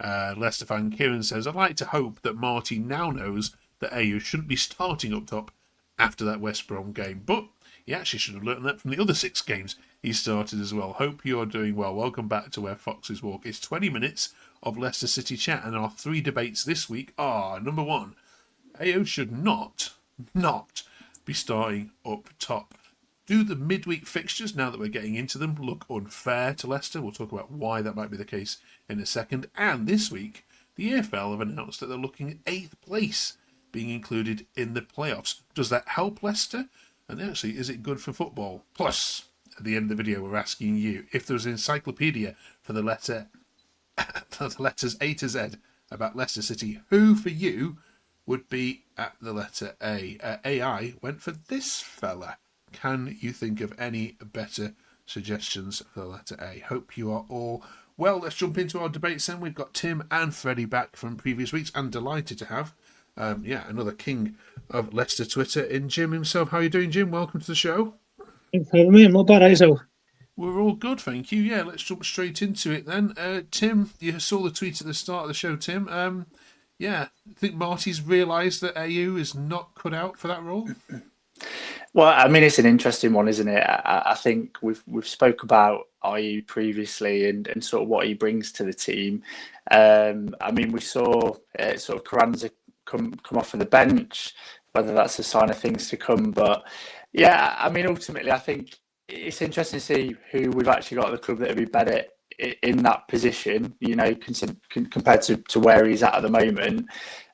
Leicester fan Kieran says, I'd like to hope that Marti now knows that Ayew shouldn't be starting up top after that West Brom game. But he actually should have learned that from the other 6 games he started as well. Hope you're doing well. Welcome back to Where Foxes Walk. It's 20 minutes of Leicester City chat, and our 3 debates this week are, number 1, Ayew should not be starting up top. Do the midweek fixtures, now that we're getting into them, look unfair to Leicester? We'll talk about why that might be the case in a second. And this week, the EFL have announced that they're looking at 8th place being included in the playoffs. Does that help Leicester? And actually, is it good for football? Plus, at the end of the video, we're asking you if there was an encyclopedia for the letters A to Z about Leicester City, who for you would be at the letter A? AI went for this fella. Can you think of any better suggestions for the letter A? Hope you are all well. Let's jump into our debates then. We've got Tim and Freddie back from previous weeks, and delighted to have another king of Leicester Twitter in Jim himself. How are you doing, Jim? Welcome to the show. Thanks for having me. I'm not bad, yourself. We're all good, thank you. Yeah, let's jump straight into it then. Tim, you saw the tweet at the start of the show, Tim. I think Marty's realised that Ayew is not cut out for that role. Well, I mean, it's an interesting one, isn't it? I think we've spoke about Ayew previously and sort of what he brings to the team. I mean, we saw sort of Carranza come off of the bench, whether that's a sign of things to come. But yeah, I mean, ultimately, I think it's interesting to see who we've actually got at the club that would be better in that position, you know, compared to where he's at the moment.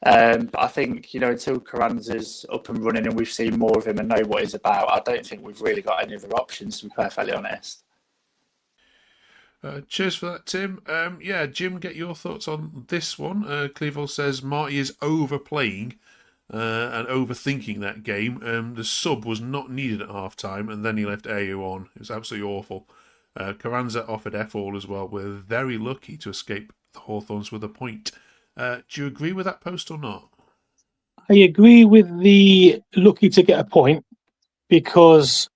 But I think, you know, until Carranza's up and running and we've seen more of him and know what he's about, I don't think we've really got any other options, to be perfectly honest. Cheers for that, Tim. Jim, get your thoughts on this one. Cleveland says Marty is overplaying and overthinking that game. The sub was not needed at half-time, and then he left Ayew on. It was absolutely awful. Carranza offered F-all as well. We're very lucky to escape the Hawthorns with a point. Do you agree with that post or not? I agree with the lucky to get a point, because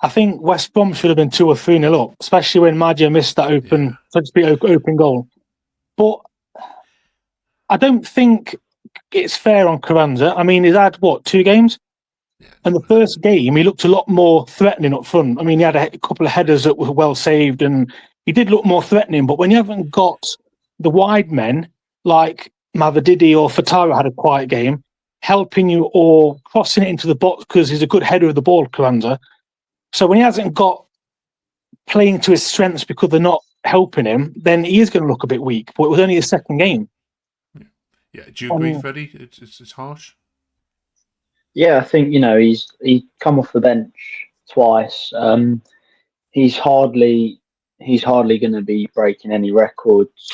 I think West Brom should have been 2 or 3-0 up, especially when Marti missed that open goal. But I don't think it's fair on Carranza. I mean, he's had, 2 games? Yeah. And the first game, he looked a lot more threatening up front. I mean, he had a couple of headers that were well saved, and he did look more threatening. But when you haven't got the wide men, like Mavadidi or Fatara had a quiet game, helping you or crossing it into the box, because he's a good header of the ball, Carranza. So when he hasn't got playing to his strengths because they're not helping him, then he is going to look a bit weak. But it was only his second game. Yeah. Do you agree, Freddie? It's harsh. Yeah, I think, you know, he's come off the bench twice. He's hardly going to be breaking any records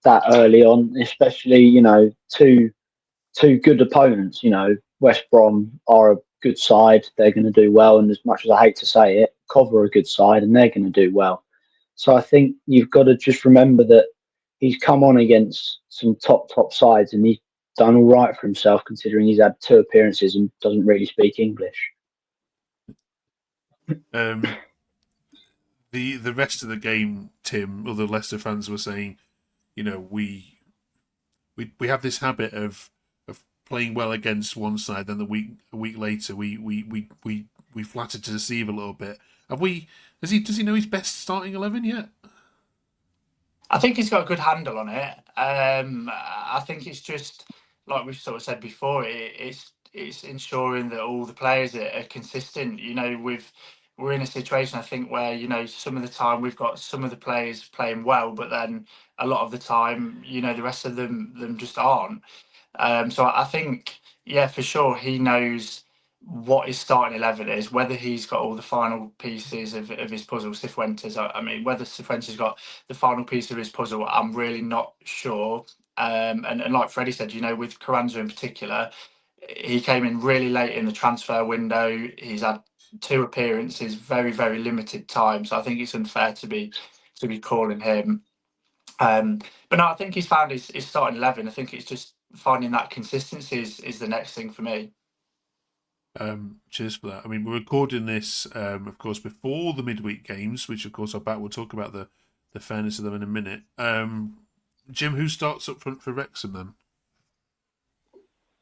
that early on, especially, you know, two good opponents. You know, West Brom are a good side; they're going to do well. And as much as I hate to say it, Cov are a good side, and they're going to do well. So I think you've got to just remember that he's come on against some top sides, and he's done all right for himself, considering he's had 2 appearances and doesn't really speak English. The rest of the game, Tim, other Leicester fans were saying, you know, we have this habit of playing well against one side, then a week later we flatter to deceive a little bit. Does he know his best starting 11 yet? I think he's got a good handle on it. I think it's just like we've sort of said before. It's ensuring that all the players are consistent. You know, we're in a situation, I think, where, you know, some of the time we've got some of the players playing well, but then a lot of the time, you know, the rest of them just aren't. So I think, yeah, for sure, he knows what his starting 11 is, whether he's got all the final pieces of his puzzle. Cifuentes, I mean, whether Cifuentes got the final piece of his puzzle, I'm really not sure. And like Freddie said, you know, with Carranza in particular, he came in really late in the transfer window. He's had 2 appearances, very, very limited time. So I think it's unfair to be calling him. But no, I think he's found his starting 11. I think it's just finding that consistency is the next thing for me. Cheers for that. I mean, we're recording this, of course, before the midweek games, which, of course, we'll talk about the fairness of them in a minute. Jim, who starts up front for Wrexham then?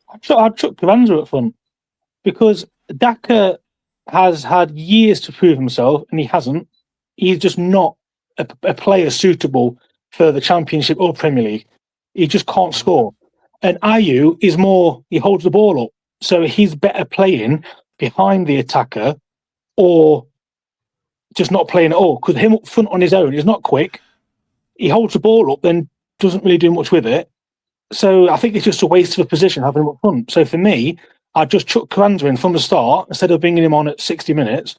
I'd chuck Cavanza up front because Daka has had years to prove himself, and he hasn't. He's just not a player suitable for the Championship or Premier League. He just can't score. And Ayew is more, he holds the ball up. So he's better playing behind the attacker or just not playing at all. Because him up front on his own is not quick. He holds the ball up, then doesn't really do much with it. So I think it's just a waste of a position having him up front. So for me, I'd just chuck Cavanza in from the start instead of bringing him on at 60 minutes,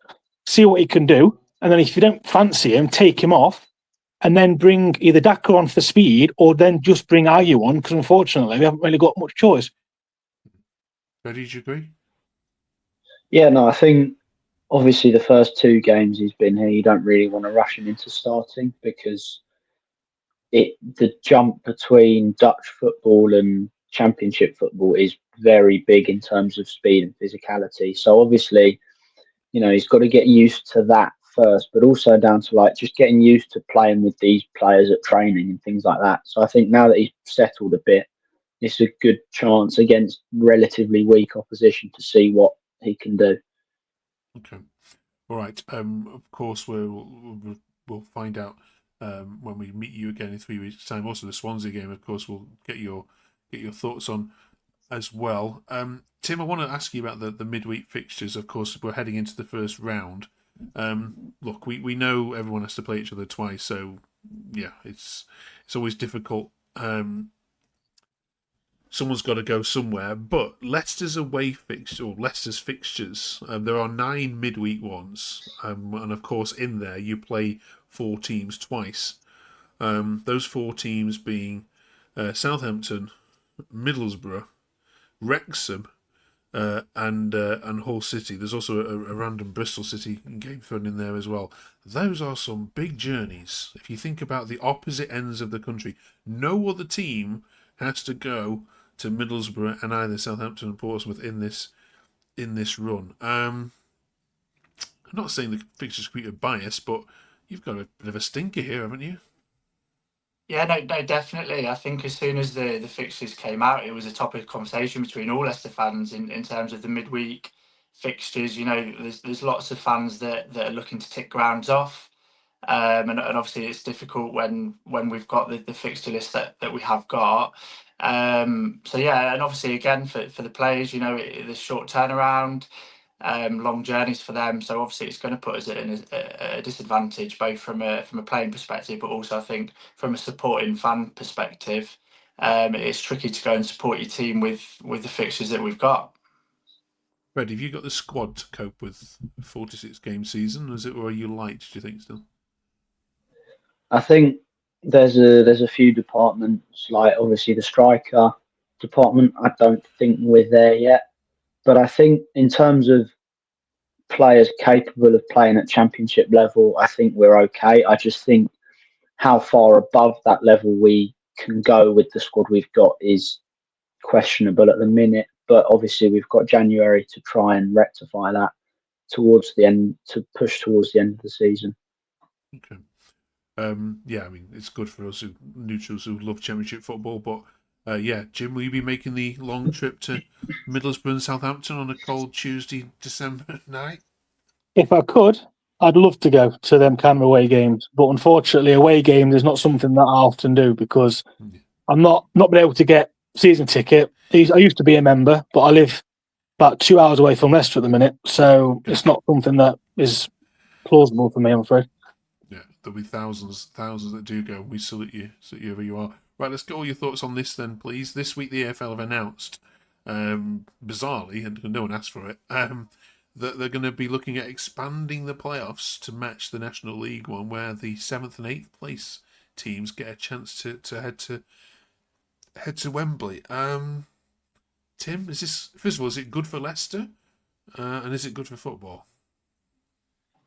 see what he can do. And then if you don't fancy him, take him off and then bring either Daka on for speed or then just bring Ayew on because unfortunately we haven't really got much choice. Freddie, do you agree? Yeah, no, I think obviously the first 2 games he's been here, you don't really want to rush him into starting because the jump between Dutch football and Championship football is very big in terms of speed and physicality. So obviously, he's got to get used to that first, but also down to like just getting used to playing with these players at training and things like that. So I think now that he's settled a bit, it's a good chance against relatively weak opposition to see what he can do. Okay. All right. Of course, we'll find out when we meet you again in 3 weeks' time. Also, the Swansea game, of course, we'll get your thoughts on as well. Tim, I want to ask you about the midweek fixtures. Of course, we're heading into the first round. Look, we know everyone has to play each other twice, so yeah, it's always difficult. Someone's got to go somewhere, but Leicester's away fixture, or Leicester's fixtures, there are 9 midweek ones, and of course in there you play 4 teams twice. Those 4 teams being Southampton, Middlesbrough, Wrexham, and Hull City. There's also a random Bristol City game thrown in there as well. Those are some big journeys. If you think about the opposite ends of the country, no other team has to go to Middlesbrough and either Southampton and Portsmouth in this run. I'm not saying the fixtures create a bias, but you've got a bit of a stinker here, haven't you? Yeah, no, definitely. I think as soon as the fixtures came out, it was a topic of conversation between all Leicester fans in terms of the midweek fixtures. There's lots of fans that are looking to tick grounds off. And obviously it's difficult when we've got the fixture list that we have got. So yeah, and obviously again for the players, the short turnaround, long journeys for them. So obviously it's going to put us in a disadvantage, both from a playing perspective, but also I think from a supporting fan perspective. It's tricky to go and support your team with the fixtures that we've got. Fred, have you got the squad to cope with a 46 game season? Or are you light, do you think, still? I think there's a few departments, like obviously the striker department. I don't think we're there yet, but I think in terms of players capable of playing at championship level, I think we're okay. I just think how far above that level we can go with the squad we've got is questionable at the minute. But obviously we've got January to try and rectify that towards the end, to push towards the end of the season. Okay. Yeah, I mean, it's good for us neutrals who love Championship football, but yeah, Jim, will you be making the long trip to Middlesbrough and Southampton on a cold Tuesday, December night? If I could, I'd love to go to them kind of away games, but unfortunately, away games is not something that I often do because I'm not been able to get season ticket. I used to be a member, but I live about 2 hours away from Leicester at the minute, so it's not something that is plausible for me, I'm afraid. Yeah, there'll be thousands that do go. We salute you wherever you are. Right, let's get all your thoughts on this then, please. This week the AFL have announced, bizarrely, and no one asked for it, that they're going to be looking at expanding the playoffs to match the National League one, where the 7th and 8th place teams get a chance to head to Wembley. Tim, first of all, is it good for Leicester? And is it good for football?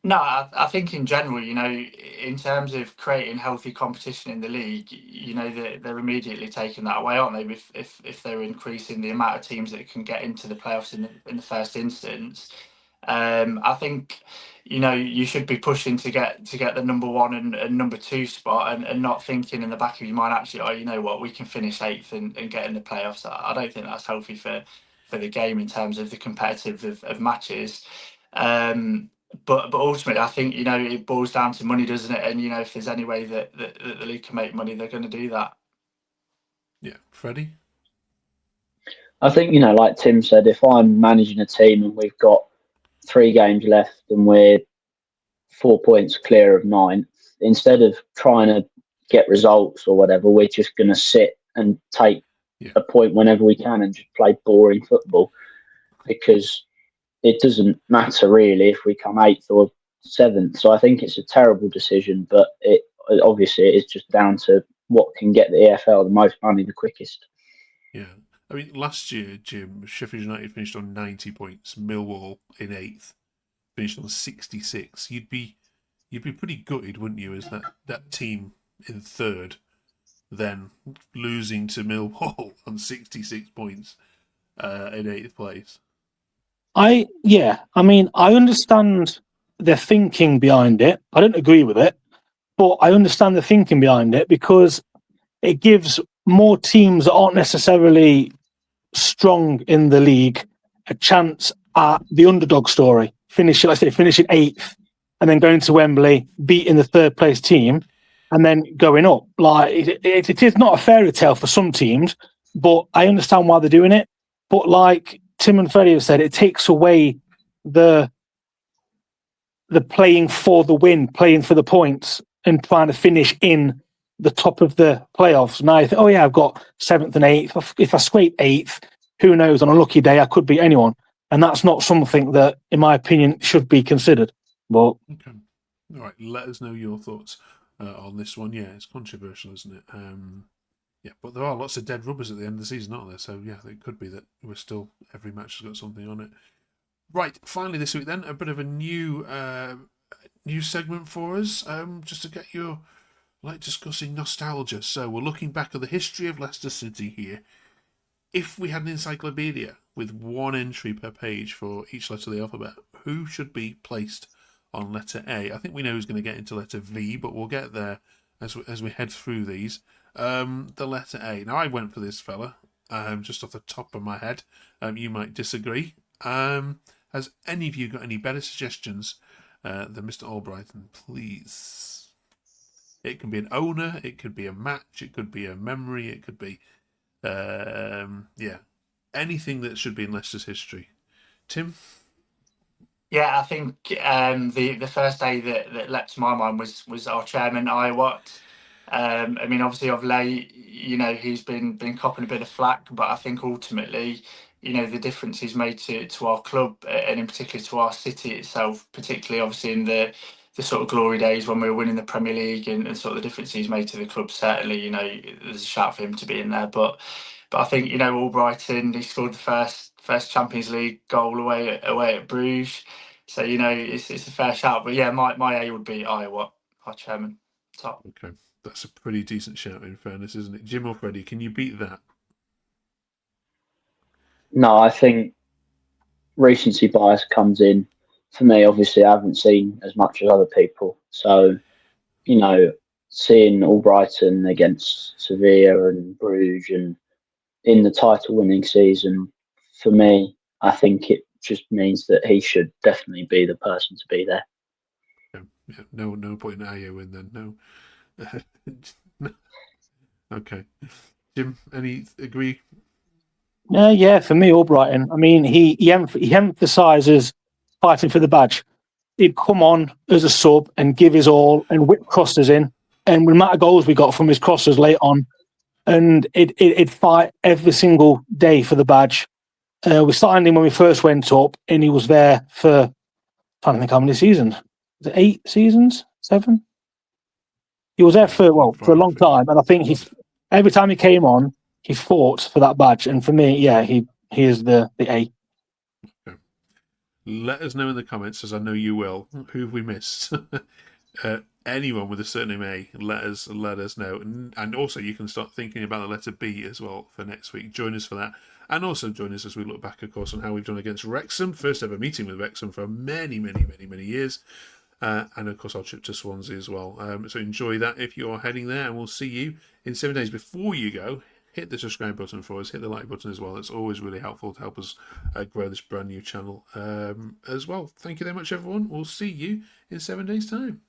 No, I think in general, in terms of creating healthy competition in the league, they're immediately taking that away, aren't they? If they're increasing the amount of teams that can get into the playoffs in the first instance, I think, you should be pushing to get the number one and number two spot, and not thinking in the back of your mind, actually, oh, you know what, we can finish eighth and get in the playoffs. I don't think that's healthy for the game in terms of the competitive of matches. But ultimately, I think, it boils down to money, doesn't it? And, if there's any way that the league can make money, they're going to do that. Yeah. Freddie? I think, like Tim said, if I'm managing a team and we've got 3 games left and we're 4 points clear of ninth, instead of trying to get results or whatever, we're just going to sit and take a point whenever we can and just play boring football, because it doesn't matter really if we come 8th or 7th. So I think it's a terrible decision, but it obviously it is just down to what can get the EFL the most money the quickest. Yeah. I mean, last year, Jim, Sheffield United finished on 90 points, Millwall in 8th finished on 66. You'd be pretty gutted, wouldn't you, as that team in 3rd, then losing to Millwall on 66 points in 8th place. I understand the thinking behind it. I don't agree with it, but I understand the thinking behind it, because it gives more teams that aren't necessarily strong in the league a chance at the underdog story. Finishing 8th and then going to Wembley, beating the 3rd place team, and then going up. Like it is not a fairy tale for some teams, but I understand why they're doing it. But like Tim and Freddie have said, it takes away the playing for the win, playing for the points, and trying to finish in the top of the playoffs. Now I think, oh yeah, I've got 7th and 8th. If I scrape 8th, who knows? On a lucky day, I could beat anyone, and that's not something that, in my opinion, should be considered. But okay, all right, let us know your thoughts on this one. Yeah, it's controversial, isn't it? Yeah, but there are lots of dead rubbers at the end of the season, aren't there? So yeah, it could be that every match has got something on it. Right, finally this week then, a bit of a new segment for us, just to get your discussing nostalgia. So we're looking back at the history of Leicester City here. If we had an encyclopedia with 1 entry per page for each letter of the alphabet, who should be placed on letter A? I think we know who's going to get into letter V, but we'll get there as we head through these. The letter A. Now, I went for this fella, just off the top of my head. You might disagree. Has any of you got any better suggestions than Mr. Albrighton? Please. It can be an owner, it could be a match, it could be a memory, it could be, anything that should be in Leicester's history. Tim? Yeah, I think the first day that leapt to my mind was our chairman, Ayew. I mean, obviously of late, he's been copping a bit of flack, but I think ultimately, the difference he's made to our club, and in particular to our city itself, particularly obviously in the sort of glory days when we were winning the Premier League, and sort of the difference he's made to the club. Certainly, there's a shout for him to be in there, but I think, Albrighton, he scored the first Champions League goal away at Bruges. So, it's a fair shout. But yeah, my A would be Ayew, our chairman. Top. Okay, that's a pretty decent shout in fairness, isn't it? Jim or Freddie, can you beat that? No, I think recency bias comes in. For me, obviously, I haven't seen as much as other people. So, seeing Albrighton against Sevilla and Bruges and in the title-winning season, for me, I think it just means that he should definitely be the person to be there. Yeah, no point in Ayew in then, no. Okay. Jim, any agree? yeah, for me, Albrighton. I mean, he emphasises fighting for the badge. He'd come on as a sub and give his all and whip crosses in. And the amount of goals we got from his crosses late on, and it'd fight every single day for the badge. We signed him when we first went up, and he was there for, I'm trying to think how many seasons. Was it 8 seasons? 7? He was there for a long time, and I think every time he came on, he fought for that badge. And for me, yeah, he is the A. Let us know in the comments, as I know you will, who have we missed. anyone with a surname A, let us know. And also, you can start thinking about the letter B as well for next week. Join us for that. And also join us as we look back, of course, on how we've done against Wrexham. First ever meeting with Wrexham for many, many, many, many years. And of course, our trip to Swansea as well. So enjoy that if you are heading there. And we'll see you in 7 days. Before you go, hit the subscribe button for us. Hit the like button as well. It's always really helpful to help us grow this brand new channel as well. Thank you very much, everyone. We'll see you in 7 days' time.